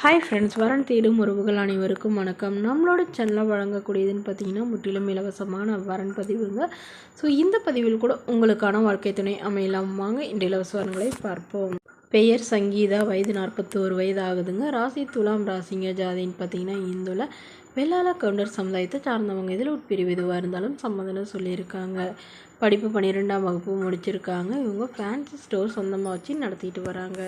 Hi friends, வரன் தேடும் உறவுகள் அனைவருக்கும் வணக்கம். நம்மளோட சேனலில் வழங்கக்கூடியதுன்னு பார்த்தீங்கன்னா முற்றிலும் இலவசமான வரன் பதிவுங்க. ஸோ இந்த பதிவில் கூட உங்களுக்கான வாழ்க்கை துணை அமையலாம். வாங்க இந்த இலவச வரன்களை பார்ப்போம். பெயர் சங்கீதா, வயது 41 வயது ஆகுதுங்க. ராசி துலாம் ராசிங்க. ஜாதின்னு பார்த்தீங்கன்னா இந்துல வெள்ளாள கவுண்டர் சமுதாயத்தை சார்ந்தவங்க. இதில் உட்பிரிவு எதுவாக இருந்தாலும் சம்மதம் சொல்லியிருக்காங்க. படிப்பு 12ஆம் வகுப்பு முடிச்சிருக்காங்க. இவங்க ஃபேன்சி ஸ்டோர் சொந்தமாக வச்சு நடத்திட்டு வராங்க.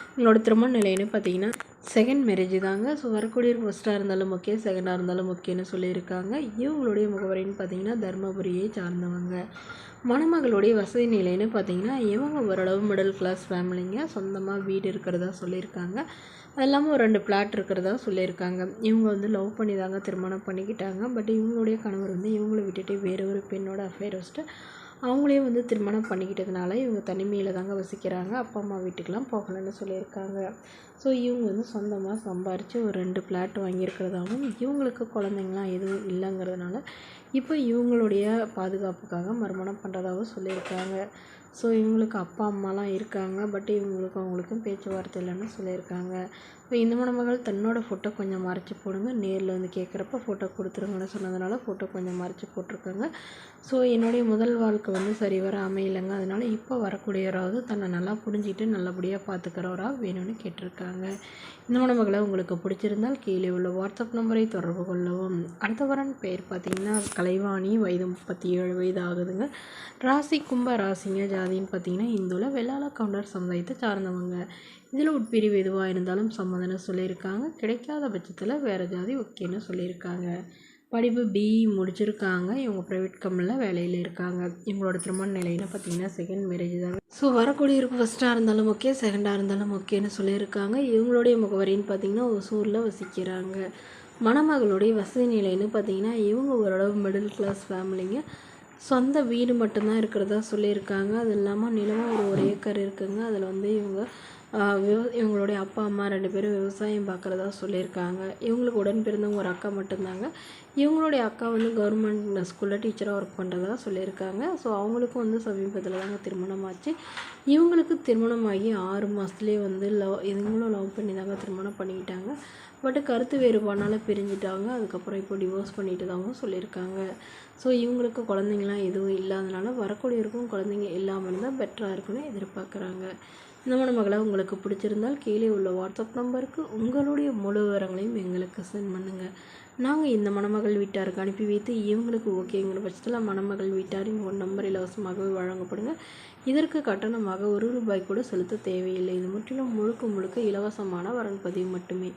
இவங்களோட திருமண நிலைன்னு பார்த்தீங்கன்னா செகண்ட் மேரேஜ் தாங்க. ஸோ வரக்கூடிய ஃபஸ்ட்டாக இருந்தாலும் ஓகே, செகண்டாக இருந்தாலும் ஓகேன்னு சொல்லியிருக்காங்க. இவங்களுடைய முகவரின்னு பார்த்தீங்கன்னா தர்மபுரியை சார்ந்தவங்க. மணமகளுடைய வசதி நிலைன்னு பார்த்தீங்கன்னா இவங்க ஓரளவு மிடில் கிளாஸ் ஃபேமிலிங்க. சொந்தமாக வீடு இருக்கிறதா சொல்லியிருக்காங்க. அது இல்லாமல் ஒரு 2 பிளாட் இருக்கிறதா சொல்லியிருக்காங்க. இவங்க லவ் பண்ணி தாங்க திருமணம் பண்ணிக்கிட்டாங்க. பட் இவங்களுடைய கணவர் இவங்கள விட்டுட்டு வேறு ஒரு பெண்ணோட அஃபேர் வச்சுட்டு அவங்களே திருமணம் பண்ணிக்கிட்டதுனால இவங்க தனிமையில் தாங்க வசிக்கிறாங்க. அப்பா அம்மா வீட்டுக்கெலாம் போகலன்னு சொல்லியிருக்காங்க. ஸோ இவங்க சொந்தமாக சம்பாரித்து ஒரு 2 பிளாட் வாங்கியிருக்கிறதாகவும் இவங்களுக்கு குழந்தைங்களாம் எதுவும் இல்லைங்கிறதுனால இப்போ இவங்களுடைய பாதுகாப்புக்காக மறுமணம் பண்ணுறதாகவும் சொல்லியிருக்காங்க. ஸோ இவங்களுக்கு அப்பா அம்மாலாம் இருக்காங்க. பட் அவங்களுக்கும் பேச்சுவார்த்தை இல்லைன்னு சொல்லியிருக்காங்க. இப்போ இந்த மணமகள் தன்னோட ஃபோட்டோ கொஞ்சம் மறைச்சி போடுங்க, நேரில் கேட்குறப்ப ஃபோட்டோ கொடுத்துருங்கன்னு சொன்னதுனால ஃபோட்டோ கொஞ்சம் மறைச்சி போட்டிருக்காங்க. ஸோ என்னுடைய முதல் வாழ்க்கை சரிவர அமையலைங்க. அதனால் இப்போ வரக்கூடியவராவது தன்னை நல்லா புரிஞ்சுக்கிட்டு நல்லபடியாக பார்த்துக்கிறவராக வேணும்னு கேட்டிருக்காங்க. இந்த மணமகளை உங்களுக்கு பிடிச்சிருந்தால் கீழே உள்ள வாட்ஸ்அப் நம்பரை தொடர்பு கொள்ளவும். அடுத்த வரன் பேர் பார்த்திங்கன்னா கலைவாணி, வயது 37 வயது ஆகுதுங்க. ராசி கும்ப ராசிங்க. ஜாதின்னு பார்த்தீங்கன்னா இந்துல வெள்ளாள கவுண்டர் சமுதாயத்தை சார்ந்தவங்க. இதில் உட்பிரிவு எதுவாக இருந்தாலும் சம்மதம்னு சொல்லியிருக்காங்க. கிடைக்காத பட்சத்தில் வேறு ஜாதி ஓகேன்னு சொல்லியிருக்காங்க. படிப்பு பிஇ முடிச்சிருக்காங்க. இவங்க ப்ரைவேட் கம்பெனியில் வேலையில் இருக்காங்க. இவங்களோட திருமண நிலைன்னு பார்த்தீங்கன்னா செகண்ட் மேரேஜ் தாங்க. ஸோ வரக்கூடியவருக்கு ஃபஸ்ட்டாக இருந்தாலும் ஓகே, செகண்டாக இருந்தாலும் ஓகேன்னு சொல்லியிருக்காங்க. இவங்களுடைய முகவரின்னு பார்த்தீங்கன்னா ஒசூரில் வசிக்கிறாங்க. மணமகளுடைய வசதி நிலைன்னு பார்த்தீங்கன்னா இவங்க ஓரளவு மிடில் கிளாஸ் ஃபேமிலிங்க. சொந்த வீடு மட்டும்தான் இருக்கிறதா சொல்லியிருக்காங்க. அது இல்லாமல் நிலமும் ஒரு ஏக்கர் இருக்குங்க. அதில் இவங்க இவங்களுடைய அப்பா அம்மா 2 பேரும் விவசாயம் பார்க்குறதா சொல்லியிருக்காங்க. இவங்களுக்கு உடன் பிறந்தவங்க ஒரு அக்கா மட்டும்தாங்க. இவங்களுடைய அக்கா கவர்மெண்ட் ஸ்கூலில் டீச்சராக ஒர்க் பண்ணுறதா சொல்லியிருக்காங்க. ஸோ அவங்களுக்கும் சமீபத்தில் தாங்க திருமணம் ஆச்சு. இவங்களுக்கு திருமணமாகி 6 மாதத்துலேயே இவங்களும் லவ் பண்ணி தாங்க திருமணம் பண்ணிக்கிட்டாங்க. பட் கருத்து வேறுபாடுனால பிரிஞ்சுட்டாங்க. அதுக்கப்புறம் இப்போ டிவோர்ஸ் பண்ணிட்டு தாங்க சொல்லியிருக்காங்க. ஸோ இவங்களுக்கு குழந்தைங்களாம் எதுவும் இல்லாதனால வரக்கூடியவருக்கும் குழந்தைங்க இல்லாமல் இருந்தால் பெட்டராக இருக்குன்னு எதிர்பார்க்குறாங்க. இந்த மணமகளை உங்களுக்கு பிடிச்சிருந்தால் கீழே உள்ள வாட்ஸ்அப் நம்பருக்கு உங்களுடைய முழு விவரங்களையும் எங்களுக்கு சென்ட் பண்ணுங்கள். நாங்கள் இந்த மணமகள் வீட்டாருக்கு அனுப்பி வைத்து இவங்களுக்கு ஓகேங்கிற பட்சத்தில் மணமகள் வீட்டாரின் ஒரு நம்பர் இலவசமாகவே வழங்கப்படுங்க. இதற்கு கட்டணமாக ₹1 கூட செலுத்த தேவையில்லை. இது முற்றிலும் முழுக்க இலவசமான வரன் பதிவு மட்டுமே.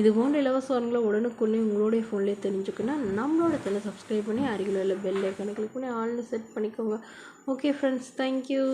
இது போன்ற இலவச வரன்களை உடனுக்குள்ளே உங்களுடைய ஃபோன்லேயே தெரிஞ்சுக்கணும். நம்மளோட சேனலை சப்ஸ்கிரைப் பண்ணி அருகில் உள்ள பெல் ஐக்கானை கிளிக் பண்ணி ஆல்னு செட் பண்ணிக்கோங்க. Okay friends, thank you.